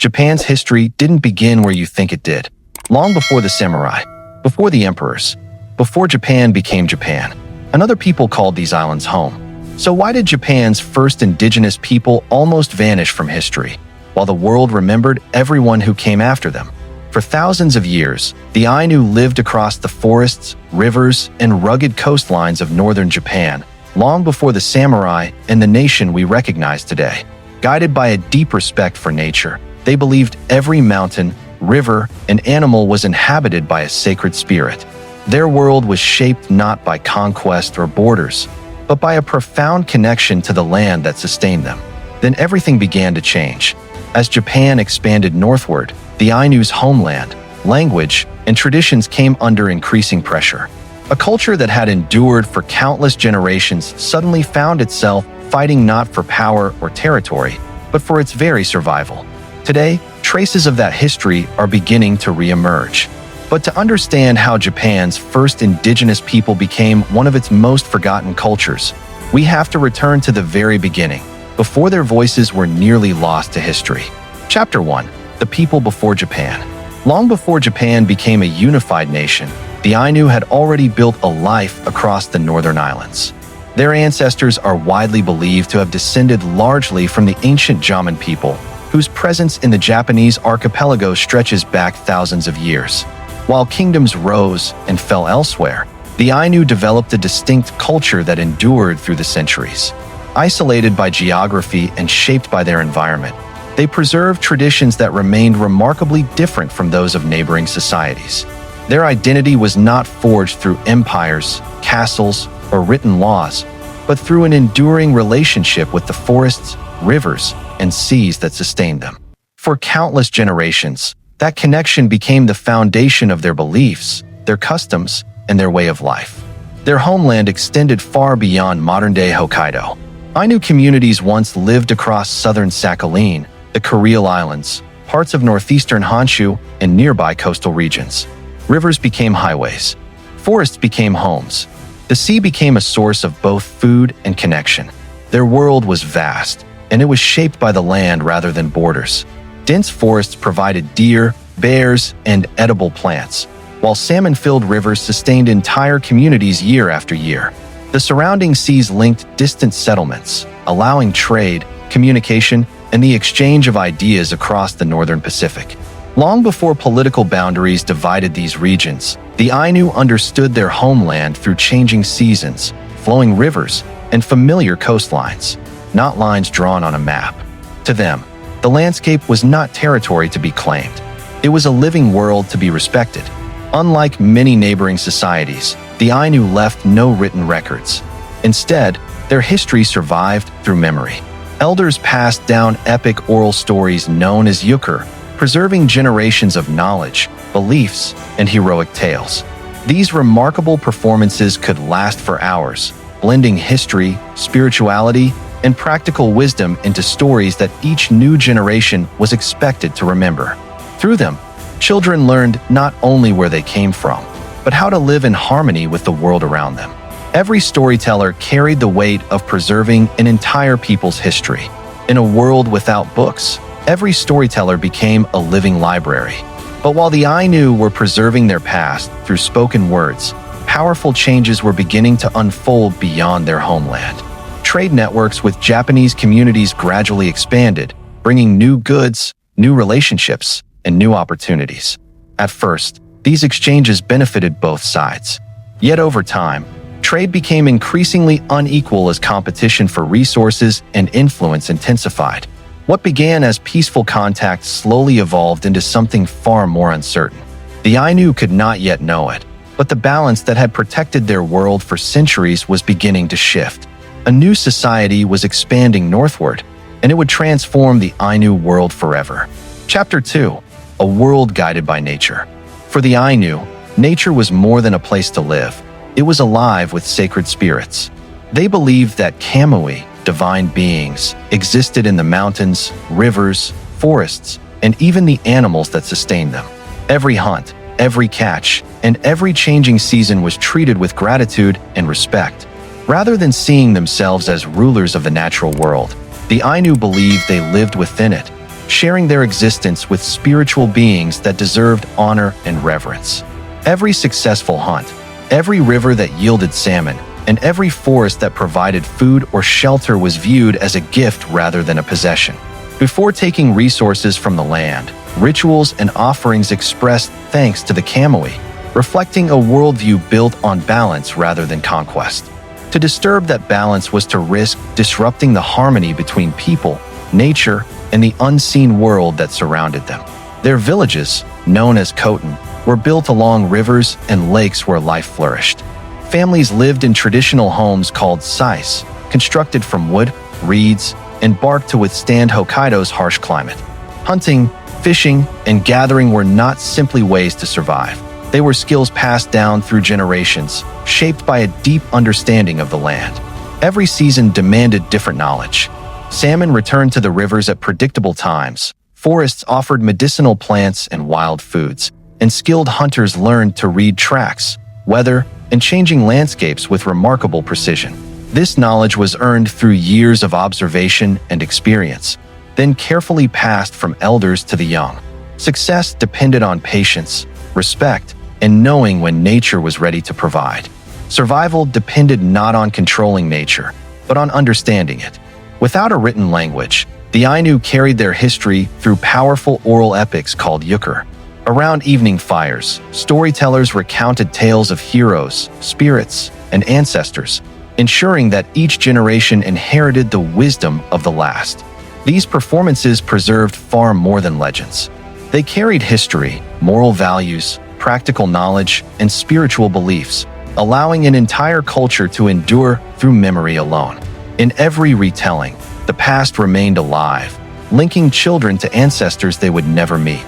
Japan's history didn't begin where you think it did. Long before the samurai, before the emperors, before Japan became Japan, another people called these islands home. So why did Japan's first indigenous people almost vanish from history, while the world remembered everyone who came after them? For thousands of years, the Ainu lived across the forests, rivers, and rugged coastlines of northern Japan, long before the samurai and the nation we recognize today. Guided by a deep respect for nature, they believed every mountain, river, and animal was inhabited by a sacred spirit. Their world was shaped not by conquest or borders, but by a profound connection to the land that sustained them. Then everything began to change. As Japan expanded northward, the Ainu's homeland, language, and traditions came under increasing pressure. A culture that had endured for countless generations suddenly found itself fighting not for power or territory, but for its very survival. Today, traces of that history are beginning to re-emerge. But to understand how Japan's first indigenous people became one of its most forgotten cultures, we have to return to the very beginning, before their voices were nearly lost to history. Chapter 1. The people before Japan. Long before Japan became a unified nation, the Ainu had already built a life across the northern islands. Their ancestors are widely believed to have descended largely from the ancient Jomon people, whose presence in the Japanese archipelago stretches back thousands of years. While kingdoms rose and fell elsewhere, the Ainu developed a distinct culture that endured through the centuries. Isolated by geography and shaped by their environment, they preserved traditions that remained remarkably different from those of neighboring societies. Their identity was not forged through empires, castles, or written laws, but through an enduring relationship with the forests, rivers, and seas that sustained them. For countless generations, that connection became the foundation of their beliefs, their customs, and their way of life. Their homeland extended far beyond modern-day Hokkaido. Ainu communities once lived across southern Sakhalin, the Kuril Islands, parts of northeastern Honshu, and nearby coastal regions. Rivers became highways. Forests became homes. The sea became a source of both food and connection. Their world was vast, and it was shaped by the land rather than borders. Dense forests provided deer, bears, and edible plants, while salmon-filled rivers sustained entire communities year after year. The surrounding seas linked distant settlements, allowing trade, communication, and the exchange of ideas across the northern Pacific. Long before political boundaries divided these regions, the Ainu understood their homeland through changing seasons, flowing rivers, and familiar coastlines, not lines drawn on a map. To them, the landscape was not territory to be claimed. It was a living world to be respected. Unlike many neighboring societies, the Ainu left no written records. Instead, their history survived through memory. Elders passed down epic oral stories known as yukar, preserving generations of knowledge, beliefs, and heroic tales. These remarkable performances could last for hours, blending history, spirituality, and practical wisdom into stories that each new generation was expected to remember. Through them, children learned not only where they came from, but how to live in harmony with the world around them. Every storyteller carried the weight of preserving an entire people's history. In a world without books, every storyteller became a living library. But while the Ainu were preserving their past through spoken words, powerful changes were beginning to unfold beyond their homeland. Trade networks with Japanese communities gradually expanded, bringing new goods, new relationships, and new opportunities. At first, these exchanges benefited both sides. Yet over time, trade became increasingly unequal as competition for resources and influence intensified. What began as peaceful contact slowly evolved into something far more uncertain. The Ainu could not yet know it, but the balance that had protected their world for centuries was beginning to shift. A new society was expanding northward, and it would transform the Ainu world forever. Chapter 2. A world guided by nature. For the Ainu, nature was more than a place to live. It was alive with sacred spirits. They believed that Kamui, divine beings, existed in the mountains, rivers, forests, and even the animals that sustained them. Every hunt, every catch, and every changing season was treated with gratitude and respect. Rather than seeing themselves as rulers of the natural world, the Ainu believed they lived within it, sharing their existence with spiritual beings that deserved honor and reverence. Every successful hunt, every river that yielded salmon, and every forest that provided food or shelter was viewed as a gift rather than a possession. Before taking resources from the land, rituals and offerings expressed thanks to the Kamui, reflecting a worldview built on balance rather than conquest. To disturb that balance was to risk disrupting the harmony between people, nature, and the unseen world that surrounded them. Their villages, known as Khotan, were built along rivers and lakes where life flourished. Families lived in traditional homes called sais, constructed from wood, reeds, and bark to withstand Hokkaido's harsh climate. Hunting, fishing, and gathering were not simply ways to survive. They were skills passed down through generations, shaped by a deep understanding of the land. Every season demanded different knowledge. Salmon returned to the rivers at predictable times. Forests offered medicinal plants and wild foods, and skilled hunters learned to read tracks, weather, and changing landscapes with remarkable precision. This knowledge was earned through years of observation and experience, then carefully passed from elders to the young. Success depended on patience, respect, and knowing when nature was ready to provide. Survival depended not on controlling nature, but on understanding it. Without a written language, the Ainu carried their history through powerful oral epics called yukar. Around evening fires, storytellers recounted tales of heroes, spirits, and ancestors, ensuring that each generation inherited the wisdom of the last. These performances preserved far more than legends. They carried history, moral values, practical knowledge, and spiritual beliefs, allowing an entire culture to endure through memory alone. In every retelling, the past remained alive, linking children to ancestors they would never meet.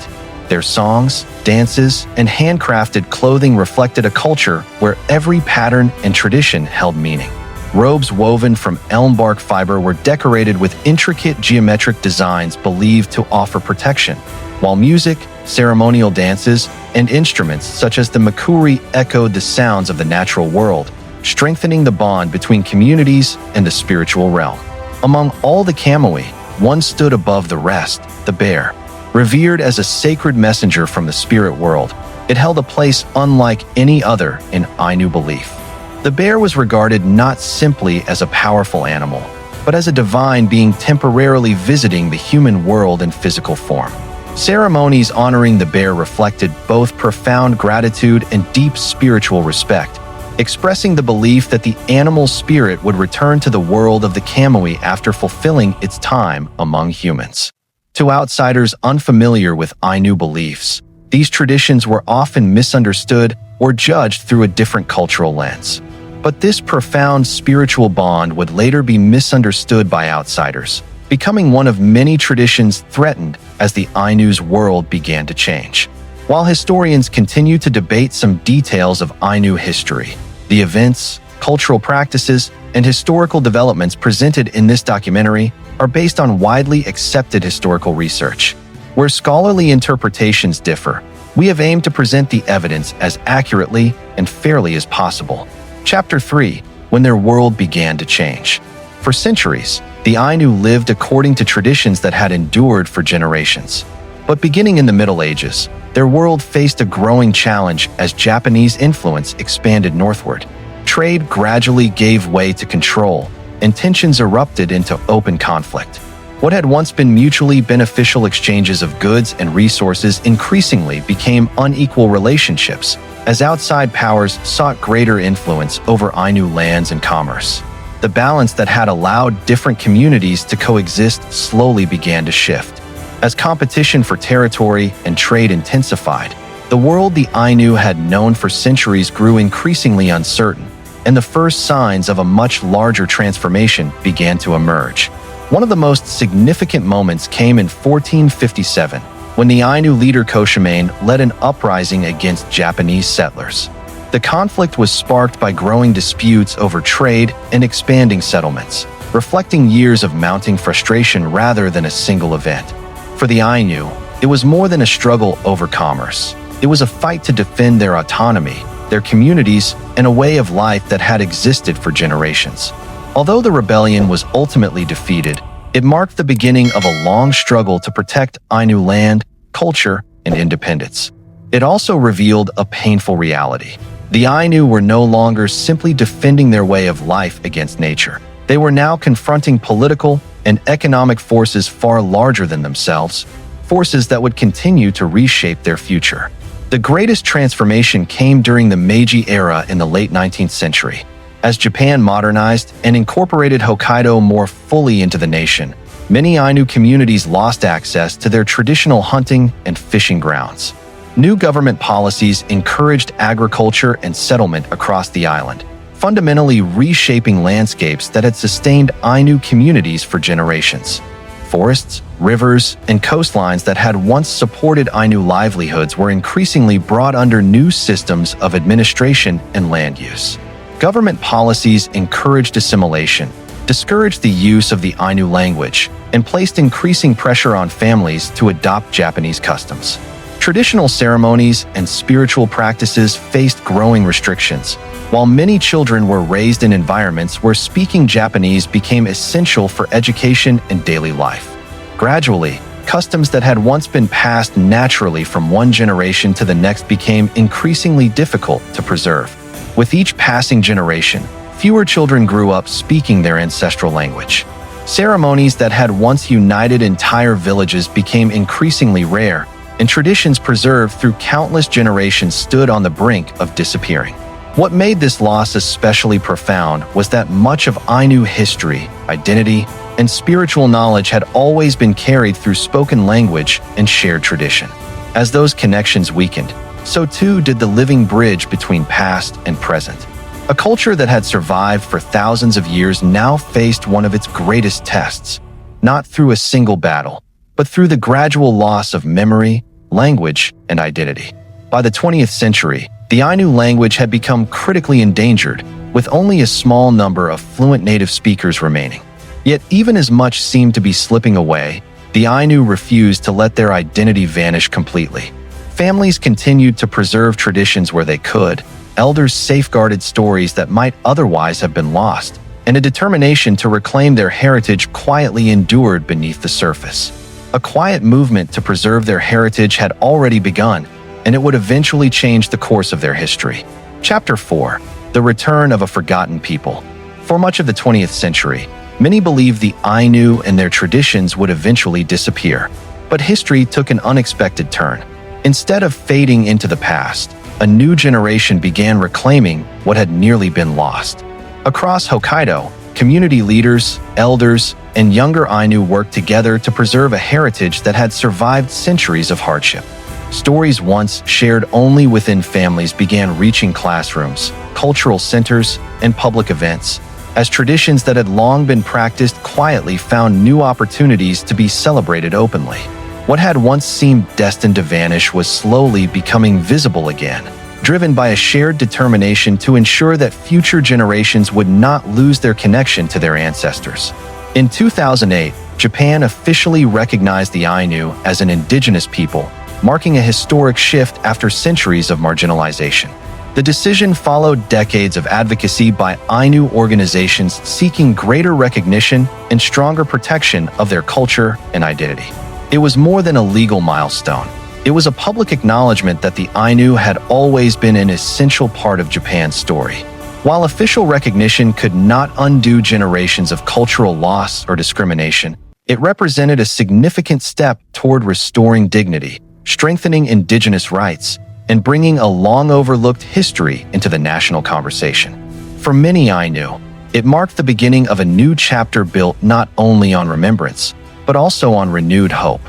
Their songs, dances, and handcrafted clothing reflected a culture where every pattern and tradition held meaning. Robes woven from elm bark fiber were decorated with intricate geometric designs believed to offer protection, while music, ceremonial dances, and instruments such as the makuri echoed the sounds of the natural world, strengthening the bond between communities and the spiritual realm. Among all the Kamui, one stood above the rest, the bear. Revered as a sacred messenger from the spirit world, it held a place unlike any other in Ainu belief. The bear was regarded not simply as a powerful animal, but as a divine being temporarily visiting the human world in physical form. Ceremonies honoring the bear reflected both profound gratitude and deep spiritual respect, expressing the belief that the animal spirit would return to the world of the Kamui after fulfilling its time among humans. To outsiders unfamiliar with Ainu beliefs, these traditions were often misunderstood or judged through a different cultural lens. But this profound spiritual bond would later be misunderstood by outsiders, becoming one of many traditions threatened as the Ainu's world began to change. While historians continue to debate some details of Ainu history, the events, cultural practices, and historical developments presented in this documentary are based on widely accepted historical research. Where scholarly interpretations differ, we have aimed to present the evidence as accurately and fairly as possible. Chapter 3: When their world began to change. For centuries, the Ainu lived according to traditions that had endured for generations. But beginning in the Middle Ages, their world faced a growing challenge as Japanese influence expanded northward. Trade gradually gave way to control, and tensions erupted into open conflict. What had once been mutually beneficial exchanges of goods and resources increasingly became unequal relationships, as outside powers sought greater influence over Ainu lands and commerce. The balance that had allowed different communities to coexist slowly began to shift. As competition for territory and trade intensified, the world the Ainu had known for centuries grew increasingly uncertain, and the first signs of a much larger transformation began to emerge. One of the most significant moments came in 1457, when the Ainu leader Koshimane led an uprising against Japanese settlers. The conflict was sparked by growing disputes over trade and expanding settlements, reflecting years of mounting frustration rather than a single event. For the Ainu, it was more than a struggle over commerce. It was a fight to defend their autonomy, their communities, and a way of life that had existed for generations. Although the rebellion was ultimately defeated, It marked the beginning of a long struggle to protect Ainu land, culture, and independence. It also revealed a painful reality. The Ainu were no longer simply defending their way of life against nature. They were now confronting political and economic forces far larger than themselves, forces that would continue to reshape their future. The greatest transformation came during the Meiji era in the late 19th century. As Japan modernized and incorporated Hokkaido more fully into the nation, many Ainu communities lost access to their traditional hunting and fishing grounds. New government policies encouraged agriculture and settlement across the island, fundamentally reshaping landscapes that had sustained Ainu communities for generations. Forests, rivers, and coastlines that had once supported Ainu livelihoods were increasingly brought under new systems of administration and land use. Government policies encouraged assimilation, discouraged the use of the Ainu language, and placed increasing pressure on families to adopt Japanese customs. Traditional ceremonies and spiritual practices faced growing restrictions, while many children were raised in environments where speaking Japanese became essential for education and daily life. Gradually, customs that had once been passed naturally from one generation to the next became increasingly difficult to preserve. With each passing generation, fewer children grew up speaking their ancestral language. Ceremonies that had once united entire villages became increasingly rare, and traditions preserved through countless generations stood on the brink of disappearing. What made this loss especially profound was that much of Ainu history, identity, and spiritual knowledge had always been carried through spoken language and shared tradition. As those connections weakened, so too did the living bridge between past and present. A culture that had survived for thousands of years now faced one of its greatest tests, not through a single battle, but through the gradual loss of memory, language, and identity. By the 20th century, the Ainu language had become critically endangered, with only a small number of fluent native speakers remaining. Yet even as much seemed to be slipping away, the Ainu refused to let their identity vanish completely. Families continued to preserve traditions where they could, elders safeguarded stories that might otherwise have been lost, and a determination to reclaim their heritage quietly endured beneath the surface. A quiet movement to preserve their heritage had already begun, and it would eventually change the course of their history. Chapter 4: The Return of a Forgotten People. For much of the 20th century, many believed the Ainu and their traditions would eventually disappear. But history took an unexpected turn. Instead of fading into the past, a new generation began reclaiming what had nearly been lost. Across Hokkaido, community leaders, elders, and younger Ainu worked together to preserve a heritage that had survived centuries of hardship. Stories once shared only within families began reaching classrooms, cultural centers, and public events, as traditions that had long been practiced quietly found new opportunities to be celebrated openly. What had once seemed destined to vanish was slowly becoming visible again, driven by a shared determination to ensure that future generations would not lose their connection to their ancestors. In 2008, Japan officially recognized the Ainu as an indigenous people, marking a historic shift after centuries of marginalization. The decision followed decades of advocacy by Ainu organizations seeking greater recognition and stronger protection of their culture and identity. It was more than a legal milestone. It was a public acknowledgement that the Ainu had always been an essential part of Japan's story. While official recognition could not undo generations of cultural loss or discrimination, it represented a significant step toward restoring dignity, strengthening indigenous rights, and bringing a long-overlooked history into the national conversation. For many Ainu, it marked the beginning of a new chapter built not only on remembrance, but also on renewed hope.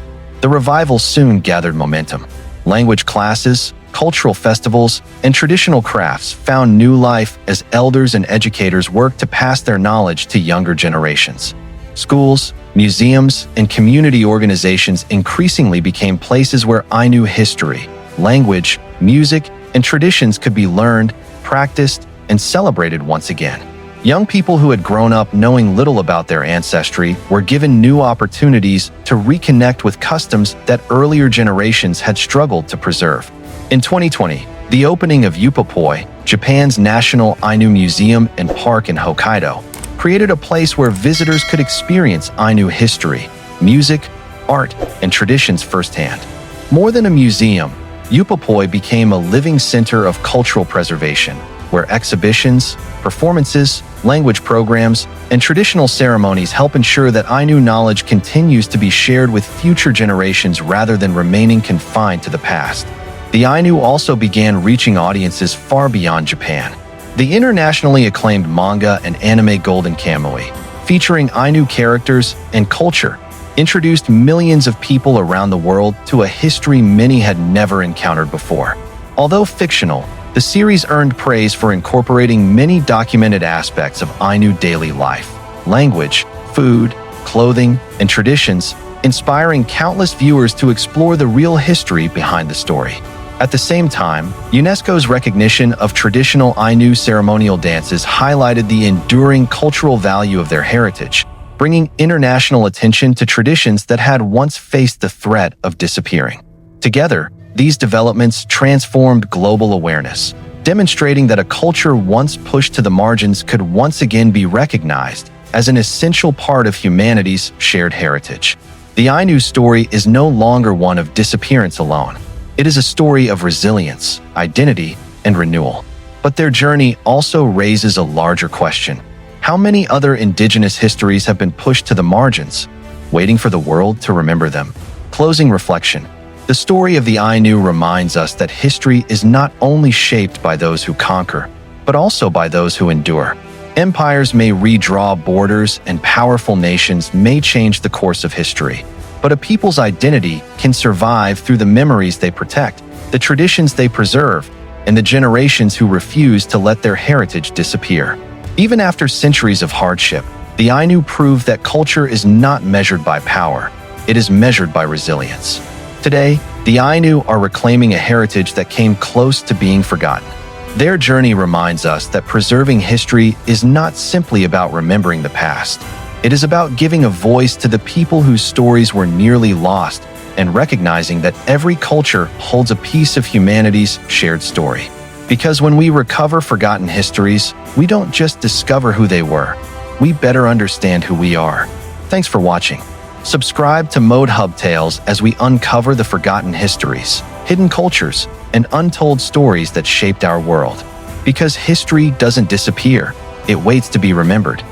The revival soon gathered momentum. Language classes, cultural festivals, and traditional crafts found new life as elders and educators worked to pass their knowledge to younger generations. Schools, museums, and community organizations increasingly became places where Ainu history, language, music, and traditions could be learned, practiced, and celebrated once again. Young people who had grown up knowing little about their ancestry were given new opportunities to reconnect with customs that earlier generations had struggled to preserve. In 2020, the opening of Upapoi, Japan's national Ainu museum and park in Hokkaido, created a place where visitors could experience Ainu history, music, art, and traditions firsthand. More than a museum, Upapoi became a living center of cultural preservation, where exhibitions, performances, language programs, and traditional ceremonies help ensure that Ainu knowledge continues to be shared with future generations rather than remaining confined to the past. The Ainu also began reaching audiences far beyond Japan. The internationally acclaimed manga and anime Golden Kamuy, featuring Ainu characters and culture, introduced millions of people around the world to a history many had never encountered before. Although fictional, the series earned praise for incorporating many documented aspects of Ainu daily life, language, food, clothing, and traditions, inspiring countless viewers to explore the real history behind the story. At the same time, UNESCO's recognition of traditional Ainu ceremonial dances highlighted the enduring cultural value of their heritage, bringing international attention to traditions that had once faced the threat of disappearing. Together, these developments transformed global awareness, demonstrating that a culture once pushed to the margins could once again be recognized as an essential part of humanity's shared heritage. The Ainu story is no longer one of disappearance alone. It is a story of resilience, identity, and renewal. But their journey also raises a larger question. How many other indigenous histories have been pushed to the margins, waiting for the world to remember them? Closing reflection. The story of the Ainu reminds us that history is not only shaped by those who conquer, but also by those who endure. Empires may redraw borders and powerful nations may change the course of history, but a people's identity can survive through the memories they protect, the traditions they preserve, and the generations who refuse to let their heritage disappear. Even after centuries of hardship, the Ainu prove that culture is not measured by power, it is measured by resilience. Today, the Ainu are reclaiming a heritage that came close to being forgotten. Their journey reminds us that preserving history is not simply about remembering the past. It is about giving a voice to the people whose stories were nearly lost and recognizing that every culture holds a piece of humanity's shared story. Because when we recover forgotten histories, we don't just discover who they were, we better understand who we are. Thanks for watching. Subscribe to Mode Hub Tales as we uncover the forgotten histories, hidden cultures, and untold stories that shaped our world. Because history doesn't disappear, it waits to be remembered.